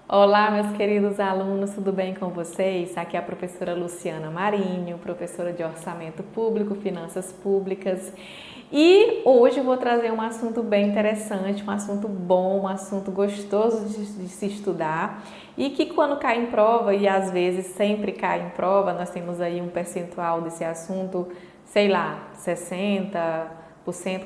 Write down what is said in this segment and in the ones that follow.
Olá, meus queridos alunos, tudo bem com vocês? Aqui é a professora Luciana Marinho, professora de Orçamento Público, Finanças Públicas. E hoje eu vou trazer um assunto bem interessante, um assunto bom, um assunto gostoso de se estudar e que quando cai em prova, e às vezes sempre cai em prova, nós temos aí um percentual desse assunto, sei lá, 60%,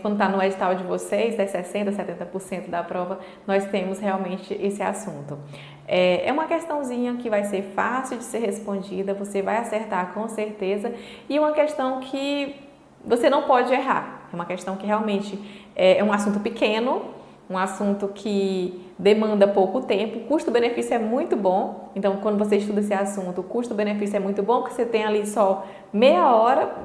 quando está no edital de vocês, 60%, 70% da prova, nós temos realmente esse assunto. É uma questãozinha que vai ser fácil de ser respondida, você vai acertar com certeza, e uma questão que você não pode errar. É uma questão que realmente é um assunto pequeno, um assunto que demanda pouco tempo, o custo-benefício é muito bom, então quando você estuda esse assunto, o custo-benefício é muito bom, porque você tem ali só meia hora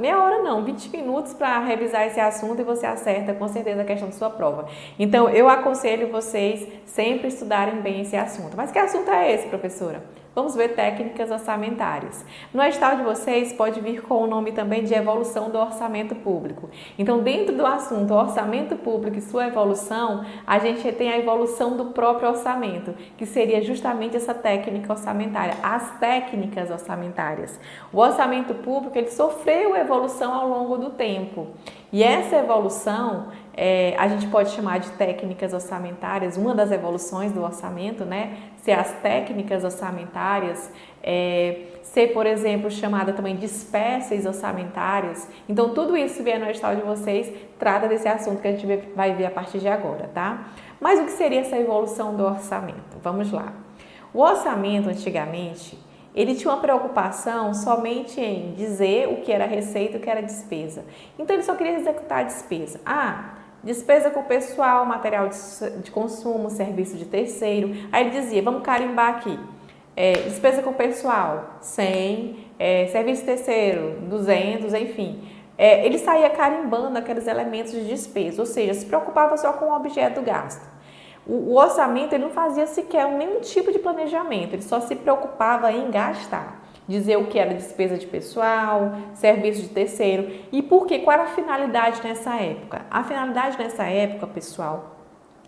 não, 20 minutos para revisar esse assunto e você acerta com certeza a questão da sua prova. Então eu aconselho vocês sempre estudarem bem esse assunto. Mas que assunto é esse, professora? Vamos ver técnicas orçamentárias. No edital de vocês pode vir com o nome também de evolução do orçamento público. Então, dentro do assunto orçamento público e sua evolução, a gente tem a evolução do próprio orçamento, que seria justamente essa técnica orçamentária, as técnicas orçamentárias. O orçamento público, ele sofreu evolução ao longo do tempo. E essa evolução, a gente pode chamar de técnicas orçamentárias, uma das evoluções do orçamento, né? Ser as técnicas orçamentárias, ser, por exemplo, chamada também de espécies orçamentárias. Então, tudo isso vier no edital de vocês, trata desse assunto que a gente vai ver a partir de agora, tá? Mas o que seria essa evolução do orçamento? Vamos lá. O orçamento, antigamente, ele tinha uma preocupação somente em dizer o que era receita e o que era despesa. Então, ele só queria executar a despesa. Despesa com pessoal, material de consumo, serviço de terceiro. Aí ele dizia, vamos carimbar aqui. Despesa com pessoal, 100, serviço de terceiro, 200, enfim. Ele saía carimbando aqueles elementos de despesa, ou seja, se preocupava só com o objeto do gasto. O orçamento ele não fazia sequer nenhum tipo de planejamento, ele só se preocupava em gastar. Dizer o que era despesa de pessoal, serviço de terceiro e por quê? Qual era a finalidade nessa época? A finalidade nessa época, pessoal,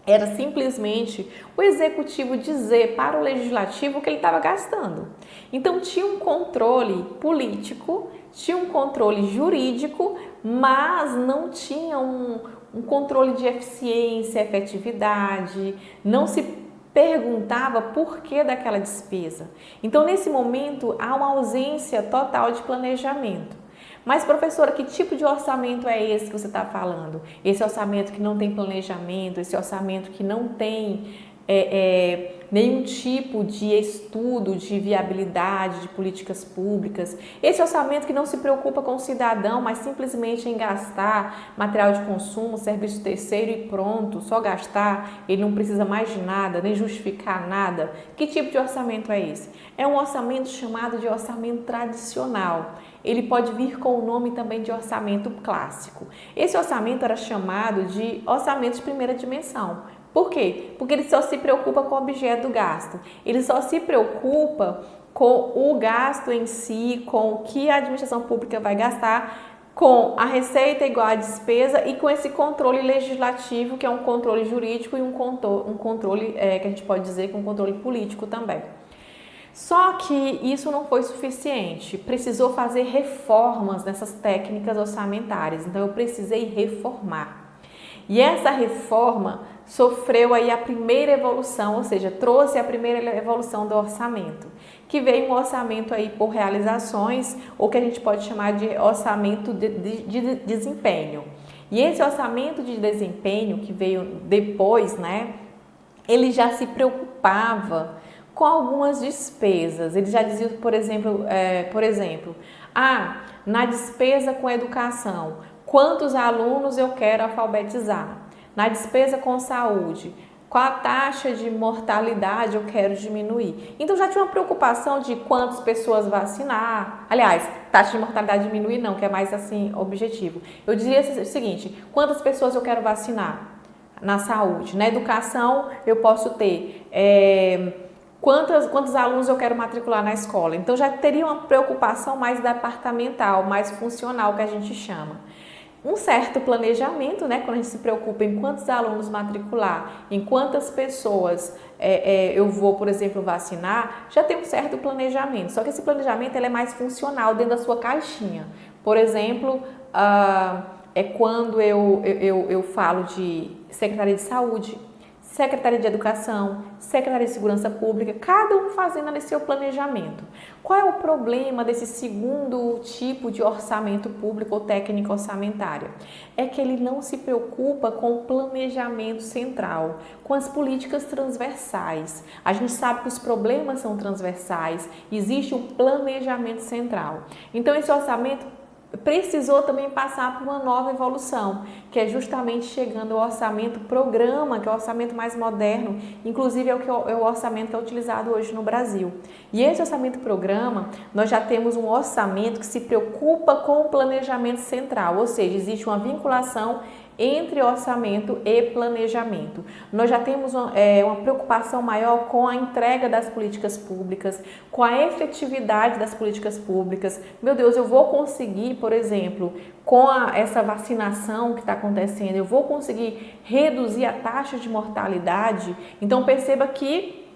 era simplesmente o executivo dizer para o legislativo o que ele estava gastando. Então tinha um controle político, tinha um controle jurídico, mas não tinha um controle de eficiência, efetividade, não se perguntava por que daquela despesa. Então, nesse momento, há uma ausência total de planejamento. Mas, professora, que tipo de orçamento é esse que você está falando? Esse orçamento que não tem planejamento, esse orçamento que não tem nenhum tipo de estudo de viabilidade de políticas públicas. Esse orçamento que não se preocupa com o cidadão, mas simplesmente em gastar material de consumo, serviço terceiro e pronto, só gastar, ele não precisa mais de nada, nem justificar nada. Que tipo de orçamento é esse? É um orçamento chamado de orçamento tradicional. Ele pode vir com o nome também de orçamento clássico. Esse orçamento era chamado de orçamento de primeira dimensão. Por quê? Porque ele só se preocupa com o objeto do gasto. Ele só se preocupa com o gasto em si, com o que a administração pública vai gastar, com a receita igual à despesa e com esse controle legislativo, que é um controle jurídico e um controle que a gente pode dizer que é um controle político também. Só que isso não foi suficiente, precisou fazer reformas nessas técnicas orçamentárias, então eu precisei reformar. E essa reforma sofreu aí a primeira evolução, ou seja, trouxe a primeira evolução do orçamento, que veio um orçamento aí por realizações, ou que a gente pode chamar de orçamento de desempenho. E esse orçamento de desempenho que veio depois, né, ele já se preocupava com algumas despesas. Ele já dizia, por exemplo, na despesa com educação, quantos alunos eu quero alfabetizar? Na despesa com saúde, qual a taxa de mortalidade eu quero diminuir? Então já tinha uma preocupação de quantas pessoas vacinar. Aliás, taxa de mortalidade diminuir não, que é mais assim objetivo. Eu diria o seguinte, quantas pessoas eu quero vacinar na saúde? Na educação eu posso ter quantos alunos eu quero matricular na escola? Então já teria uma preocupação mais departamental, mais funcional que a gente chama. um certo planejamento, né? Quando a gente se preocupa em quantos alunos matricular, em quantas pessoas eu vou, por exemplo, vacinar, já tem um certo planejamento. Só que esse planejamento ele é mais funcional dentro da sua caixinha. Por exemplo, é quando eu falo de Secretaria de Saúde, Secretaria de Educação, Secretaria de Segurança Pública, cada um fazendo ali seu planejamento. Qual é o problema desse segundo tipo de orçamento público ou técnica orçamentária? É que ele não se preocupa com o planejamento central, com as políticas transversais. A gente sabe que os problemas são transversais, existe um planejamento central. Então, esse orçamento precisou também passar por uma nova evolução, que é justamente chegando ao orçamento programa, que é o orçamento mais moderno, inclusive é o orçamento que é utilizado hoje no Brasil. E esse orçamento programa, nós já temos um orçamento que se preocupa com o planejamento central, ou seja, existe uma vinculação entre orçamento e planejamento. Nós já temos uma preocupação maior com a entrega das políticas públicas, com a efetividade das políticas públicas. Meu Deus, eu vou conseguir, por exemplo, com essa vacinação que está acontecendo, eu vou conseguir reduzir a taxa de mortalidade? Então perceba que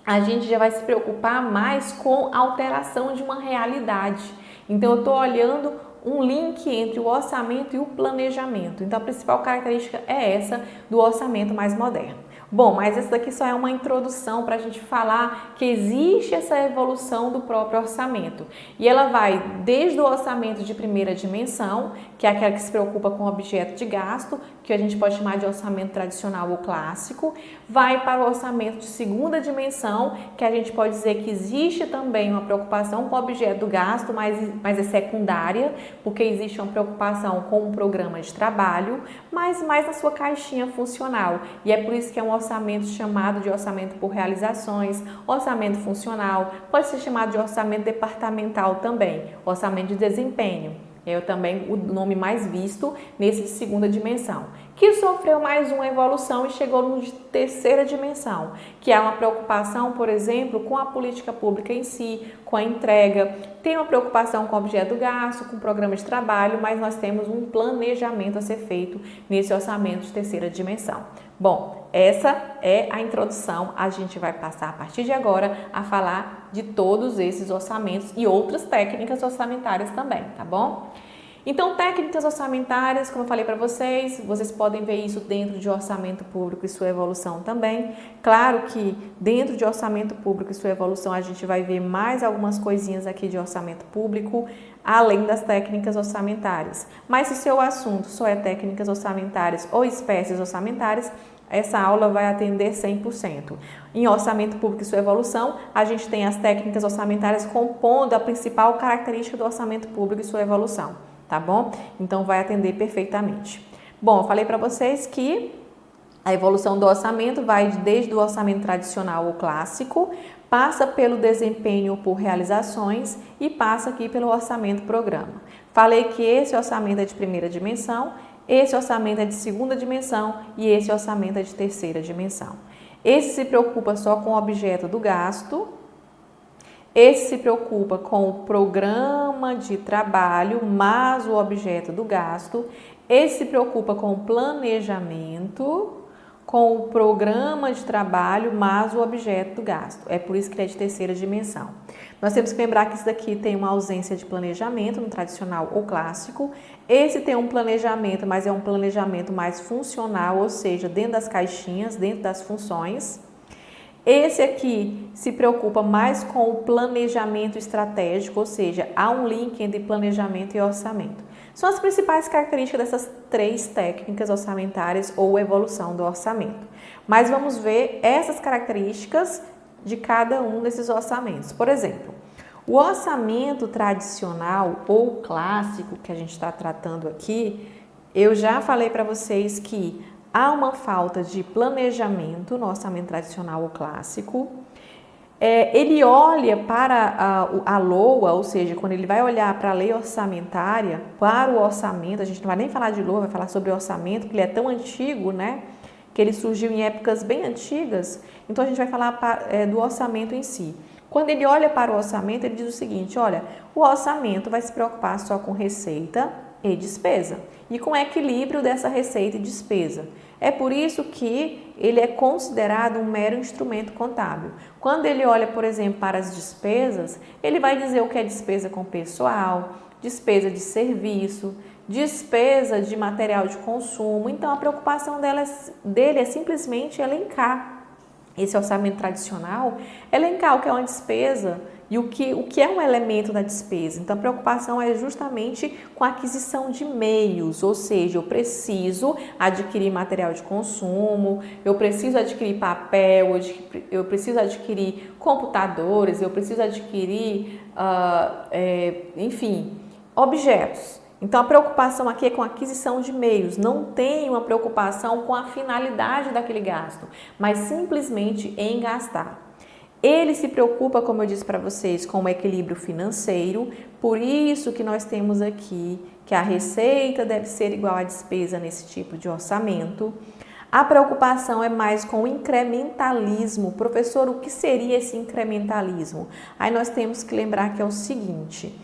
a gente já vai se preocupar mais com a alteração de uma realidade. Então eu estou olhando um link entre o orçamento e o planejamento. Então, a principal característica é essa do orçamento mais moderno. Bom, mas essa daqui só é uma introdução para a gente falar que existe essa evolução do próprio orçamento. E ela vai desde o orçamento de primeira dimensão, que é aquela que se preocupa com o objeto de gasto, que a gente pode chamar de orçamento tradicional ou clássico, vai para o orçamento de segunda dimensão, que a gente pode dizer que existe também uma preocupação com o objeto do gasto, mas é secundária, porque existe uma preocupação com um programa de trabalho, mas mais na sua caixinha funcional. E é por isso que é um orçamento chamado de orçamento por realizações, orçamento funcional, pode ser chamado de orçamento departamental também, orçamento de desempenho. É também o nome mais visto nesse de segunda dimensão, que sofreu mais uma evolução e chegou no de terceira dimensão, que é uma preocupação, por exemplo, com a política pública em si, com a entrega, tem uma preocupação com o objeto do gasto, com o programa de trabalho, mas nós temos um planejamento a ser feito nesse orçamento de terceira dimensão. Bom, essa é a introdução, a gente vai passar a partir de agora a falar de todos esses orçamentos e outras técnicas orçamentárias também, tá bom? Então, técnicas orçamentárias, como eu falei para vocês podem ver isso dentro de orçamento público e sua evolução também. Claro que dentro de orçamento público e sua evolução a gente vai ver mais algumas coisinhas aqui de orçamento público, além das técnicas orçamentárias. Mas se o seu assunto só é técnicas orçamentárias ou espécies orçamentárias, essa aula vai atender 100%. Em orçamento público e sua evolução, a gente tem as técnicas orçamentárias compondo a principal característica do orçamento público e sua evolução, tá bom? Então, vai atender perfeitamente. Bom, eu falei para vocês que a evolução do orçamento vai desde o orçamento tradicional ou clássico, passa pelo desempenho por realizações e passa aqui pelo orçamento programa. Falei que esse orçamento é de primeira dimensão, esse orçamento é de segunda dimensão e esse orçamento é de terceira dimensão. Esse se preocupa só com o objeto do gasto, esse se preocupa com o programa de trabalho, mais o objeto do gasto, esse se preocupa com o planejamento, com o programa de trabalho, mais o objeto do gasto. É por isso que ele é de terceira dimensão. Nós temos que lembrar que isso daqui tem uma ausência de planejamento no tradicional ou clássico. Esse tem um planejamento, mas é um planejamento mais funcional, ou seja, dentro das caixinhas, dentro das funções. Esse aqui se preocupa mais com o planejamento estratégico, ou seja, há um link entre planejamento e orçamento. São as principais características dessas três técnicas orçamentárias ou evolução do orçamento. Mas vamos ver essas características de cada um desses orçamentos. Por exemplo, o orçamento tradicional ou clássico que a gente está tratando aqui, eu já falei para vocês que há uma falta de planejamento no orçamento tradicional ou clássico. Ele olha para a LOA, ou seja, quando ele vai olhar para a lei orçamentária, para o orçamento, a gente não vai nem falar de LOA, vai falar sobre orçamento, porque ele é tão antigo, né? Que ele surgiu em épocas bem antigas, então a gente vai falar do orçamento em si. Quando ele olha para o orçamento, ele diz o seguinte, olha, o orçamento vai se preocupar só com receita, e despesa, e com equilíbrio dessa receita e despesa. É por isso que ele é considerado um mero instrumento contábil. Quando ele olha, por exemplo, para as despesas, ele vai dizer o que é despesa com pessoal, despesa de serviço, despesa de material de consumo. Então, a preocupação dele é simplesmente elencar. Esse orçamento tradicional, elencar o que é uma despesa e o que é um elemento da despesa. Então, a preocupação é justamente com a aquisição de meios, ou seja, eu preciso adquirir material de consumo, eu preciso adquirir papel, eu preciso adquirir computadores, eu preciso adquirir, enfim, objetos. Então, a preocupação aqui é com a aquisição de meios, não tem uma preocupação com a finalidade daquele gasto, mas simplesmente em gastar. Ele se preocupa, como eu disse para vocês, com o equilíbrio financeiro, por isso que nós temos aqui que a receita deve ser igual à despesa nesse tipo de orçamento. A preocupação é mais com o incrementalismo. Professor, o que seria esse incrementalismo? Aí nós temos que lembrar que é o seguinte,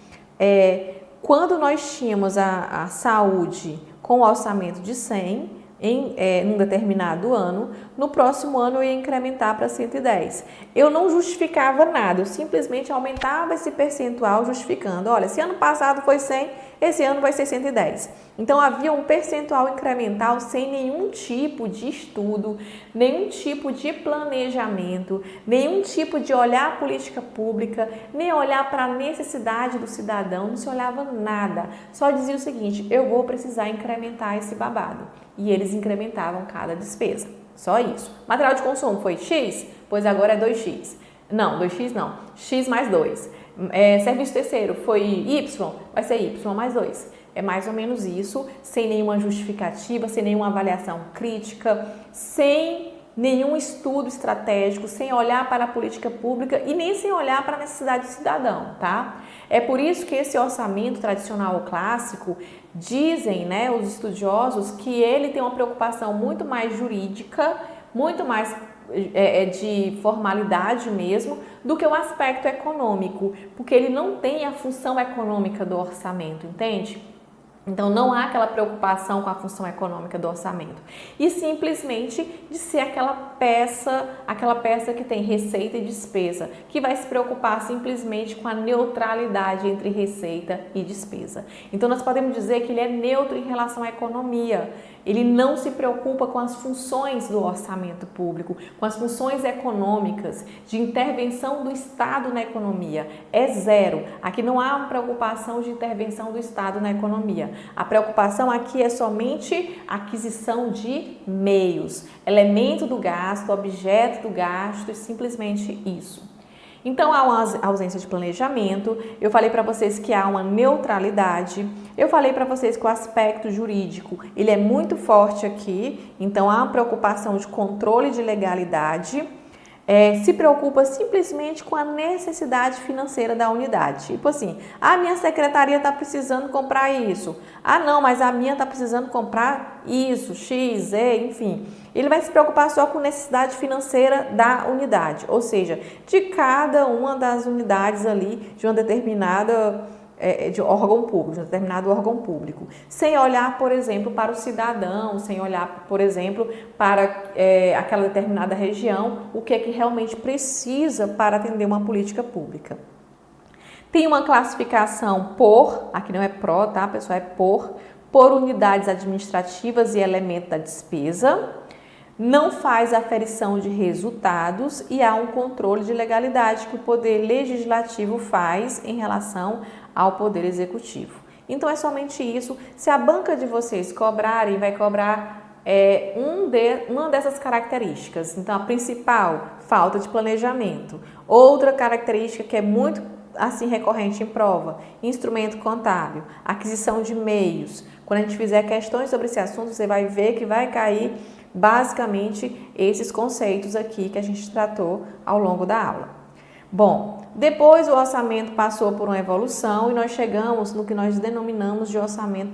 quando nós tínhamos a saúde com o orçamento de 100 em um determinado ano, no próximo ano eu ia incrementar para 110. Eu não justificava nada, eu simplesmente aumentava esse percentual justificando. Olha, se ano passado foi 100, esse ano vai ser 110. Então havia um percentual incremental sem nenhum tipo de estudo, nenhum tipo de planejamento, nenhum tipo de olhar a política pública, nem olhar para a necessidade do cidadão, não se olhava nada. Só dizia o seguinte, eu vou precisar incrementar esse babado. E eles incrementavam cada despesa. Só isso. Material de consumo foi X? Pois agora é 2X. Não, 2X não. X mais 2. Serviço terceiro foi Y? Vai ser Y mais 2. É mais ou menos isso, sem nenhuma justificativa, sem nenhuma avaliação crítica, sem nenhum estudo estratégico, sem olhar para a política pública e nem sem olhar para a necessidade do cidadão, tá? É por isso que esse orçamento tradicional ou clássico, dizem, né, os estudiosos, que ele tem uma preocupação muito mais jurídica, muito mais de formalidade mesmo, do que o aspecto econômico, porque ele não tem a função econômica do orçamento, entende? Então, não há aquela preocupação com a função econômica do orçamento. E simplesmente de ser aquela peça que tem receita e despesa, que vai se preocupar simplesmente com a neutralidade entre receita e despesa. Então, nós podemos dizer que ele é neutro em relação à economia. Ele não se preocupa com as funções do orçamento público, com as funções econômicas, de intervenção do Estado na economia. É zero. Aqui não há uma preocupação de intervenção do Estado na economia. A preocupação aqui é somente a aquisição de meios, elemento do gasto, objeto do gasto e simplesmente isso. Então, há uma ausência de planejamento, eu falei para vocês que há uma neutralidade, eu falei para vocês que o aspecto jurídico, ele é muito forte aqui, então há uma preocupação de controle de legalidade, se preocupa simplesmente com a necessidade financeira da unidade. Tipo assim, a minha secretaria está precisando comprar isso. Ah, não, mas a minha está precisando comprar isso, X, Y, enfim. Ele vai se preocupar só com necessidade financeira da unidade, ou seja, de cada uma das unidades ali de uma determinada de órgão público, de um determinado órgão público, sem olhar, por exemplo, para o cidadão, sem olhar, por exemplo, para aquela determinada região, o que é que realmente precisa para atender uma política pública. Tem uma classificação por, aqui não é pró, tá, pessoal, é por unidades administrativas e elemento da despesa, não faz aferição de resultados e há um controle de legalidade que o Poder Legislativo faz em relação ao Poder Executivo. Então, é somente isso. Se a banca de vocês cobrarem, vai cobrar uma dessas características. Então, a principal, falta de planejamento. Outra característica que é muito assim recorrente em prova, instrumento contábil, aquisição de meios. Quando a gente fizer questões sobre esse assunto, você vai ver que vai cair basicamente esses conceitos aqui que a gente tratou ao longo da aula. Bom, depois o orçamento passou por uma evolução e nós chegamos no que nós denominamos de orçamento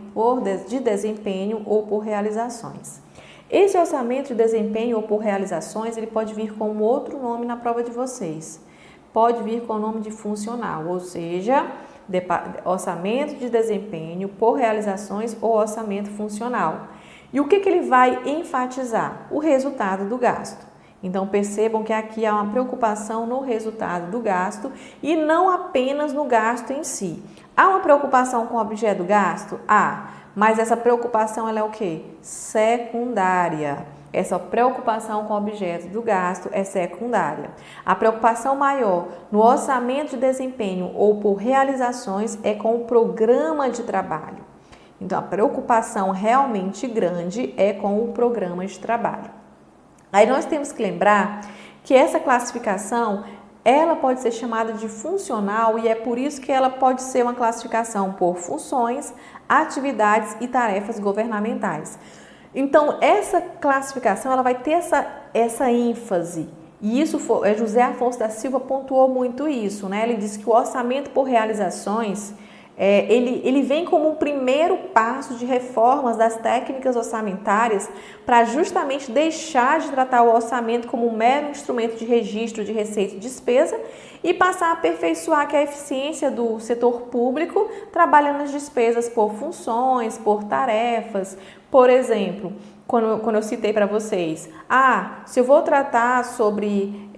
de desempenho ou por realizações. Esse orçamento de desempenho ou por realizações, ele pode vir com outro nome na prova de vocês. Pode vir com o nome de funcional, ou seja, orçamento de desempenho por realizações ou orçamento funcional. E o que ele vai enfatizar? O resultado do gasto. Então, percebam que aqui há uma preocupação no resultado do gasto e não apenas no gasto em si. Há uma preocupação com o objeto do gasto? Há, mas essa preocupação ela é o quê? Secundária. Essa preocupação com o objeto do gasto é secundária. A preocupação maior no orçamento de desempenho ou por realizações é com o programa de trabalho. Então, a preocupação realmente grande é com o programa de trabalho. Aí nós temos que lembrar que essa classificação, ela pode ser chamada de funcional e é por isso que ela pode ser uma classificação por funções, atividades e tarefas governamentais. Então, essa classificação ela vai ter essa ênfase. E isso José Afonso da Silva pontuou muito isso, né? Ele disse que o orçamento por realizações ele vem como um primeiro passo de reformas das técnicas orçamentárias para justamente deixar de tratar o orçamento como um mero instrumento de registro de receita e despesa e passar a aperfeiçoar a eficiência do setor público, trabalhando as despesas por funções, por tarefas. Por exemplo, quando eu citei para vocês, se eu vou tratar sobre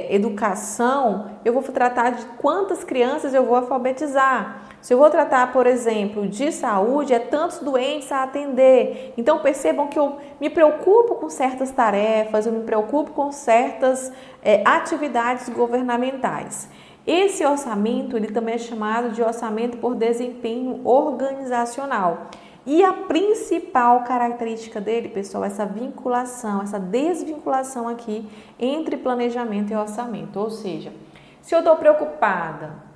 educação, eu vou tratar de quantas crianças eu vou alfabetizar. Se eu vou tratar, por exemplo, de saúde, é tantos doentes a atender. Então, percebam que eu me preocupo com certas tarefas, eu me preocupo com certas atividades governamentais. Esse orçamento, ele também é chamado de orçamento por desempenho organizacional. E a principal característica dele, pessoal, é essa vinculação, essa desvinculação aqui entre planejamento e orçamento. Ou seja, se eu estou preocupada,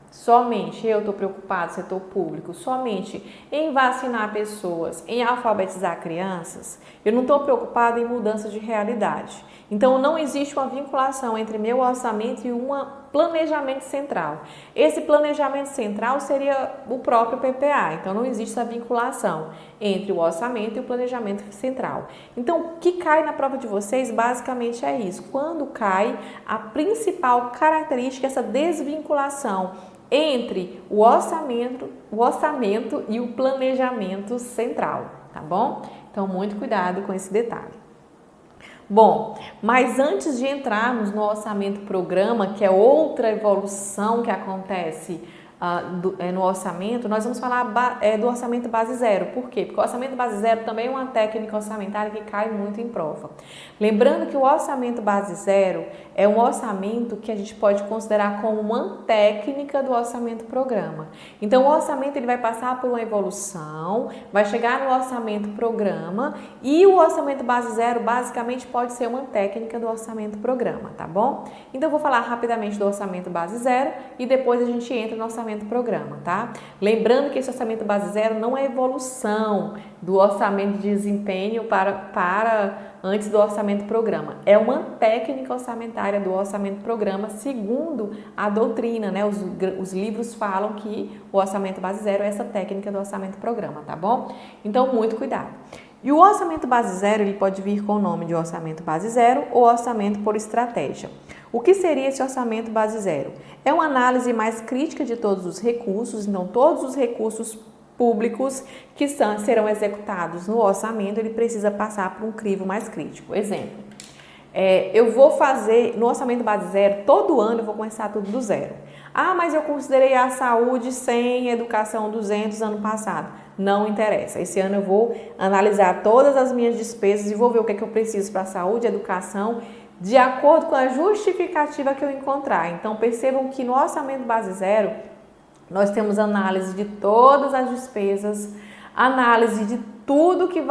setor público, somente em vacinar pessoas, em alfabetizar crianças, eu não estou preocupada em mudança de realidade. Então, não existe uma vinculação entre meu orçamento e um planejamento central. Esse planejamento central seria o próprio PPA, então não existe essa vinculação entre o orçamento e o planejamento central. Então, o que cai na prova de vocês basicamente é isso. Quando cai, a principal característica é essa desvinculação entre o orçamento e o planejamento central, tá bom? Então, muito cuidado com esse detalhe. Bom, mas antes de entrarmos no orçamento programa, que é outra evolução que acontece no orçamento, nós vamos falar do orçamento base zero. Por quê? Porque o orçamento base zero também é uma técnica orçamentária que cai muito em prova. Lembrando que o orçamento base zero é um orçamento que a gente pode considerar como uma técnica do orçamento programa. Então, o orçamento ele vai passar por uma evolução, vai chegar no orçamento programa e o orçamento base zero basicamente pode ser uma técnica do orçamento programa, tá bom? Então, eu vou falar rapidamente do orçamento base zero e depois a gente entra no orçamento programa, tá? Lembrando que esse orçamento base zero não é evolução do orçamento de desempenho para antes do orçamento programa. É uma técnica orçamentária do orçamento programa segundo a doutrina, né? Os livros falam que o orçamento base zero é essa técnica do orçamento programa, tá bom? Então, muito cuidado. E o orçamento base zero, ele pode vir com o nome de orçamento base zero ou orçamento por estratégia. O que seria esse orçamento base zero? É uma análise mais crítica de todos os recursos, então todos os recursos públicos que serão executados no orçamento, ele precisa passar por um crivo mais crítico. Exemplo, eu vou fazer no orçamento base zero, todo ano eu vou começar tudo do zero. Mas eu considerei a saúde 100, educação 200 ano passado. Não interessa. Esse ano eu vou analisar todas as minhas despesas e vou ver o que é que eu preciso para a saúde, educação, de acordo com a justificativa que eu encontrar. Então, percebam que no orçamento base zero, nós temos análise de todas as despesas, análise de tudo que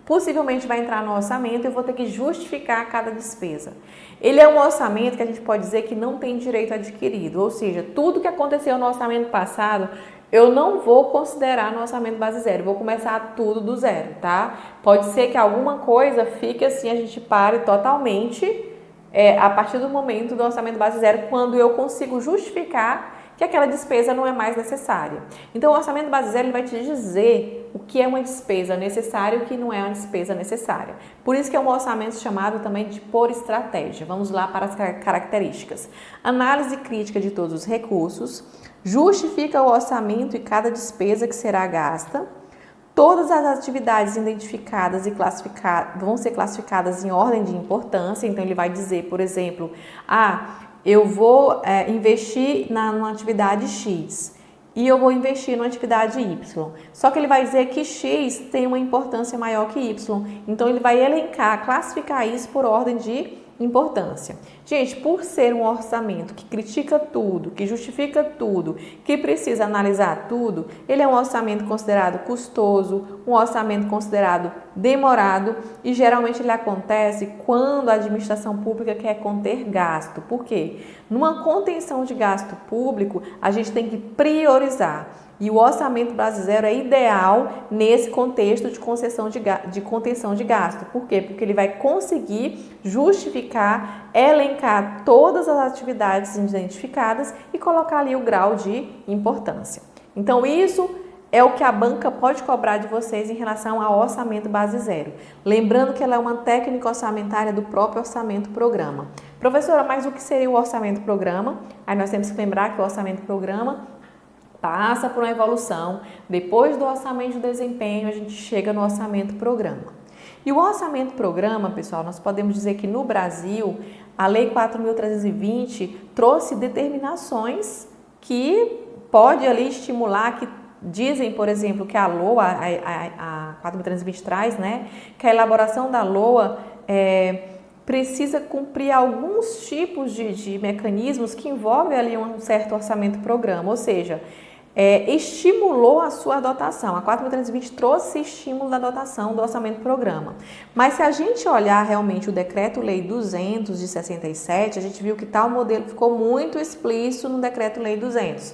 possivelmente vai entrar no orçamento e eu vou ter que justificar cada despesa. Ele é um orçamento que a gente pode dizer que não tem direito adquirido, ou seja, tudo que aconteceu no orçamento passado, eu não vou considerar no orçamento base zero, vou começar tudo do zero, tá? Pode ser que alguma coisa fique assim, a gente pare totalmente a partir do momento do orçamento base zero, quando eu consigo justificar que aquela despesa não é mais necessária. Então, o orçamento base zero ele vai te dizer o que é uma despesa necessária e o que não é uma despesa necessária. Por isso que é um orçamento chamado também de por estratégia. Vamos lá para as características. Análise crítica de todos os recursos, justifica o orçamento e cada despesa que será gasta. Todas as atividades identificadas e classificadas vão ser classificadas em ordem de importância. Então, ele vai dizer, por exemplo, eu vou investir numa atividade X e eu vou investir numa atividade Y. Só que ele vai dizer que X tem uma importância maior que Y. Então, ele vai elencar, classificar isso por ordem de importância. Gente, por ser um orçamento que critica tudo, que justifica tudo, que precisa analisar tudo, ele é um orçamento considerado custoso, um orçamento considerado demorado e geralmente ele acontece quando a administração pública quer conter gasto. Por quê? Numa contenção de gasto público, a gente tem que priorizar. E o orçamento base zero é ideal nesse contexto de contenção de gasto. Por quê? Porque ele vai conseguir justificar, elencar todas as atividades identificadas e colocar ali o grau de importância. Então, isso é o que a banca pode cobrar de vocês em relação ao orçamento base zero. Lembrando que ela é uma técnica orçamentária do próprio orçamento programa. Professora, mas o que seria o orçamento programa? Aí nós temos que lembrar que o orçamento programa passa por uma evolução. Depois do orçamento de desempenho, a gente chega no orçamento programa. E o orçamento programa, pessoal, nós podemos dizer que no Brasil, a Lei 4.320 trouxe determinações que pode ali estimular, que dizem, por exemplo, que a LOA, a 4.320 traz, né, que a elaboração da LOA precisa cumprir alguns tipos de mecanismos que envolvem ali um certo orçamento programa, ou seja, estimulou a sua adotação. A 4.320 trouxe estímulo da adotação do orçamento programa. Mas se a gente olhar realmente o Decreto-Lei 200 de 67, a gente viu que tal modelo ficou muito explícito no Decreto-Lei 200.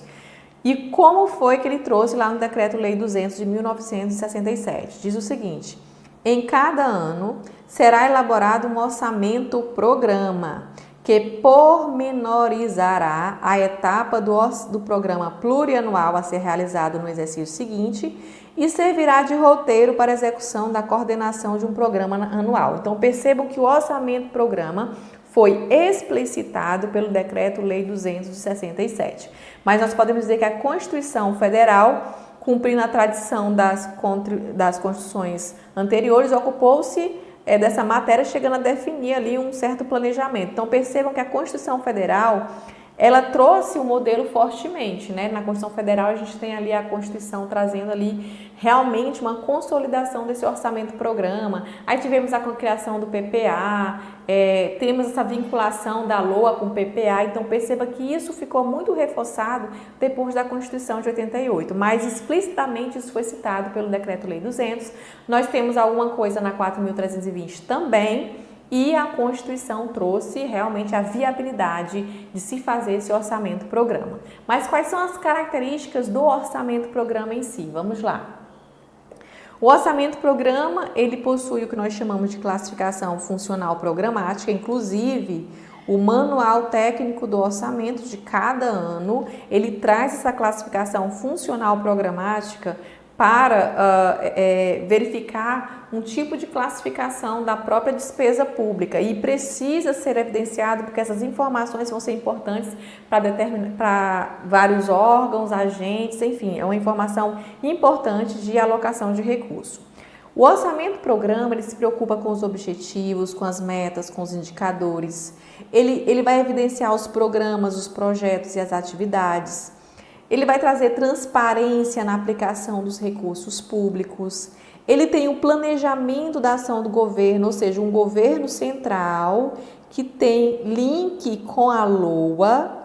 E como foi que ele trouxe lá no Decreto-Lei 200 de 1967? Diz o seguinte: em cada ano será elaborado um orçamento programa que pormenorizará a etapa do programa plurianual a ser realizado no exercício seguinte e servirá de roteiro para a execução da coordenação de um programa anual. Então, percebam que o orçamento programa foi explicitado pelo Decreto-Lei 200 de 67. Mas nós podemos dizer que a Constituição Federal, cumprindo a tradição das constituições anteriores, ocupou-se dessa matéria, chegando a definir ali um certo planejamento. Então, percebam que a Constituição Federal, ela trouxe o modelo fortemente, né? Na Constituição Federal, a gente tem ali a Constituição trazendo ali realmente uma consolidação desse orçamento programa. Aí tivemos a criação do PPA, temos essa vinculação da LOA com o PPA, então perceba que isso ficou muito reforçado depois da Constituição de 88, mas explicitamente isso foi citado pelo Decreto-Lei 200. Nós temos alguma coisa na 4.320 também, e a Constituição trouxe realmente a viabilidade de se fazer esse orçamento programa. Mas quais são as características do orçamento programa em si? Vamos lá. O orçamento programa, ele possui o que nós chamamos de classificação funcional programática, inclusive o manual técnico do orçamento de cada ano, ele traz essa classificação funcional programática para verificar um tipo de classificação da própria despesa pública e precisa ser evidenciado porque essas informações vão ser importantes para vários órgãos, agentes, enfim, é uma informação importante de alocação de recurso. O orçamento programa, ele se preocupa com os objetivos, com as metas, com os indicadores, ele vai evidenciar os programas, os projetos e as atividades. Ele vai trazer transparência na aplicação dos recursos públicos. Ele tem o planejamento da ação do governo, ou seja, um governo central que tem link com a LOA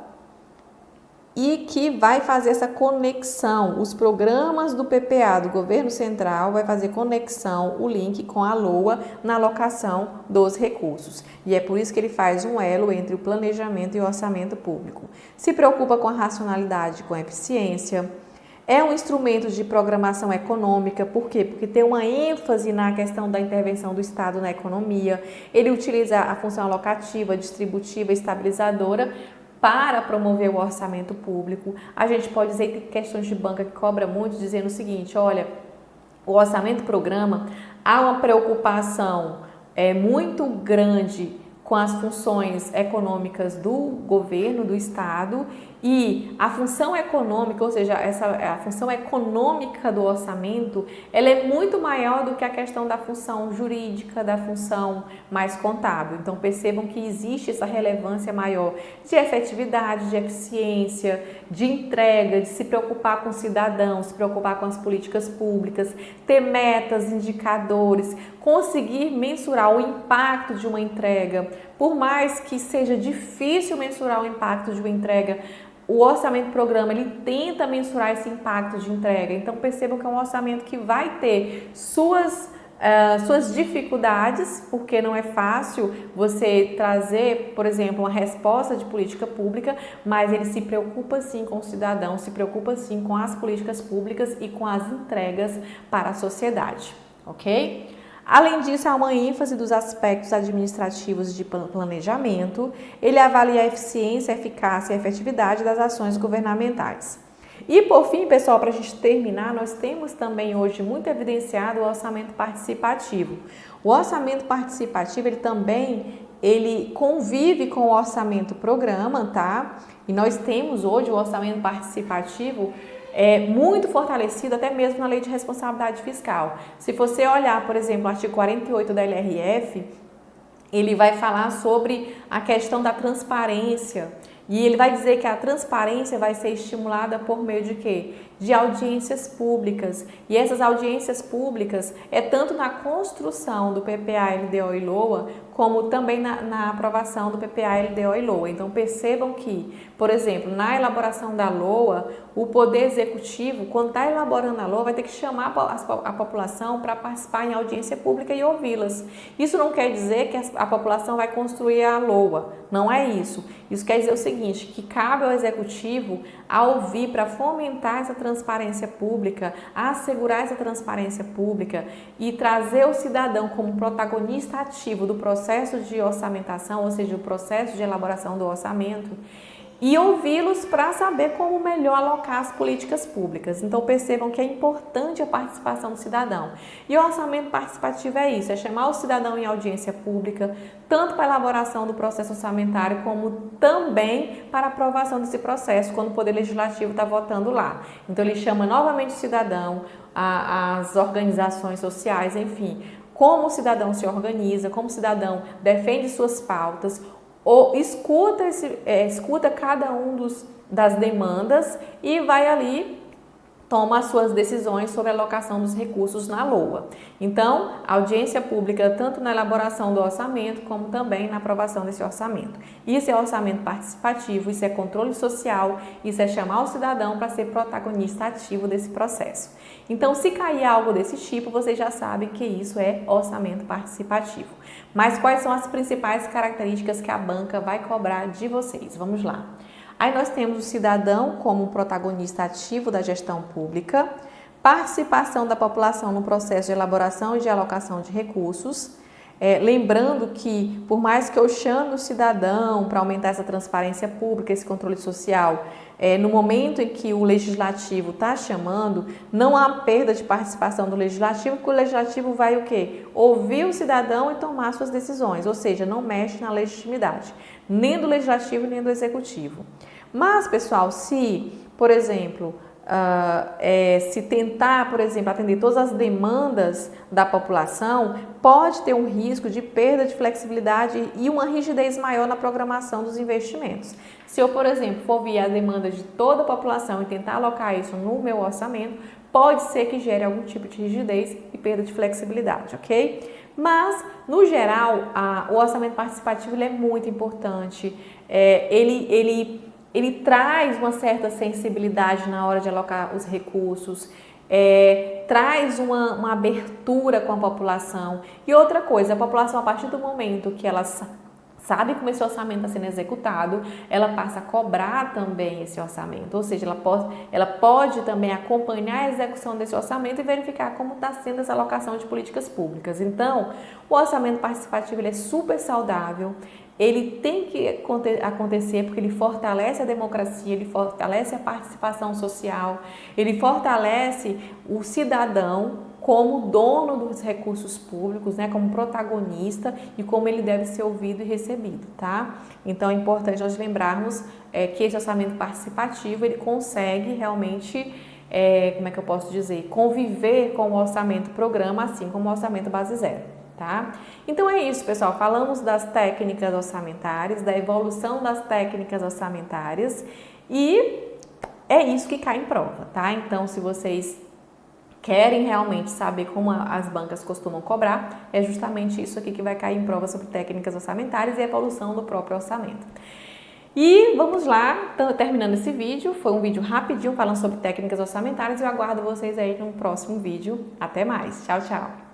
e que vai fazer essa conexão. Os programas do PPA, do governo central, vai fazer conexão, o link com a LOA na alocação dos recursos. E é por isso que ele faz um elo entre o planejamento e o orçamento público. Se preocupa com a racionalidade, com a eficiência. É um instrumento de programação econômica, por quê? Porque tem uma ênfase na questão da intervenção do Estado na economia. Ele utiliza a função alocativa, distributiva, estabilizadora para promover o orçamento público. A gente pode dizer que tem questões de banca que cobra muito, dizendo o seguinte, olha, o orçamento programa, há uma preocupação muito grande com as funções econômicas do governo, do Estado, e a função econômica, ou seja, a função econômica do orçamento, ela é muito maior do que a questão da função jurídica, da função mais contábil. Então percebam que existe essa relevância maior de efetividade, de eficiência, de entrega, de se preocupar com o cidadão, se preocupar com as políticas públicas, ter metas, indicadores, conseguir mensurar o impacto de uma entrega. Por mais que seja difícil mensurar o impacto de uma entrega, o orçamento programa, ele tenta mensurar esse impacto de entrega. Então percebam que é um orçamento que vai ter suas dificuldades, porque não é fácil você trazer, por exemplo, uma resposta de política pública, mas ele se preocupa sim com o cidadão, se preocupa sim com as políticas públicas e com as entregas para a sociedade, ok? Além disso, há uma ênfase dos aspectos administrativos de planejamento. Ele avalia a eficiência, a eficácia e a efetividade das ações governamentais. E por fim, pessoal, para a gente terminar, nós temos também hoje muito evidenciado o orçamento participativo. O orçamento participativo, ele convive com o orçamento programa, tá? E nós temos hoje o orçamento participativo muito fortalecido até mesmo na Lei de Responsabilidade Fiscal. Se você olhar, por exemplo, o artigo 48 da LRF, ele vai falar sobre a questão da transparência e ele vai dizer que a transparência vai ser estimulada por meio de quê? De audiências públicas. E essas audiências públicas é tanto na construção do PPA, LDO e LOA, como também na aprovação do PPA, LDO e LOA. Então percebam que, por exemplo, na elaboração da LOA, o Poder Executivo, quando está elaborando a LOA, vai ter que chamar a população para participar em audiência pública e ouvi-las. Isso não quer dizer que a população vai construir a LOA, não é isso. Isso quer dizer o seguinte, que cabe ao Executivo a ouvir para fomentar essa transparência pública, assegurar essa transparência pública e trazer o cidadão como protagonista ativo do processo de orçamentação, ou seja, o processo de elaboração do orçamento, e ouvi-los para saber como melhor alocar as políticas públicas. Então percebam que é importante a participação do cidadão. E o orçamento participativo é isso, é chamar o cidadão em audiência pública, tanto para a elaboração do processo orçamentário, como também para a aprovação desse processo, quando o Poder Legislativo está votando lá. Então ele chama novamente o cidadão, as organizações sociais, enfim, como o cidadão se organiza, como o cidadão defende suas pautas, ou escuta cada um das demandas e vai ali, toma as suas decisões sobre a alocação dos recursos na LOA. Então, a audiência pública, tanto na elaboração do orçamento, como também na aprovação desse orçamento. Isso é orçamento participativo, isso é controle social, isso é chamar o cidadão para ser protagonista ativo desse processo. Então, se cair algo desse tipo, vocês já sabem que isso é orçamento participativo. Mas quais são as principais características que a banca vai cobrar de vocês? Vamos lá. Aí nós temos o cidadão como protagonista ativo da gestão pública, participação da população no processo de elaboração e de alocação de recursos. Lembrando que, por mais que eu chame o cidadão para aumentar essa transparência pública, esse controle social, no momento em que o legislativo está chamando, não há perda de participação do legislativo, porque o legislativo vai o quê? Ouvir o cidadão e tomar suas decisões, ou seja, não mexe na legitimidade, nem do legislativo nem do executivo. Mas, pessoal, se, por exemplo, se tentar, por exemplo, atender todas as demandas da população, pode ter um risco de perda de flexibilidade e uma rigidez maior na programação dos investimentos. Se eu, por exemplo, for ouvir a demanda de toda a população e tentar alocar isso no meu orçamento, pode ser que gere algum tipo de rigidez e perda de flexibilidade, ok? Mas, no geral, o orçamento participativo ele é muito importante. Ele traz uma certa sensibilidade na hora de alocar os recursos, traz uma abertura com a população. E outra coisa, a população, a partir do momento que ela sabe como esse orçamento está sendo executado, ela passa a cobrar também esse orçamento, ou seja, ela pode também acompanhar a execução desse orçamento e verificar como está sendo essa alocação de políticas públicas. Então, o orçamento participativo ele é super saudável, ele tem que acontecer porque ele fortalece a democracia, ele fortalece a participação social, ele fortalece o cidadão como dono dos recursos públicos, né, como protagonista e como ele deve ser ouvido e recebido, tá? Então é importante nós lembrarmos que esse orçamento participativo ele consegue realmente, como é que eu posso dizer, conviver com o orçamento programa, assim como o orçamento base zero, tá? Então é isso, pessoal, falamos das técnicas orçamentárias, da evolução das técnicas orçamentárias e é isso que cai em prova, tá? Então se vocês querem realmente saber como as bancas costumam cobrar, é justamente isso aqui que vai cair em prova sobre técnicas orçamentárias e evolução do próprio orçamento. E vamos lá, terminando esse vídeo, foi um vídeo rapidinho falando sobre técnicas orçamentárias e eu aguardo vocês aí no próximo vídeo. Até mais, tchau, tchau!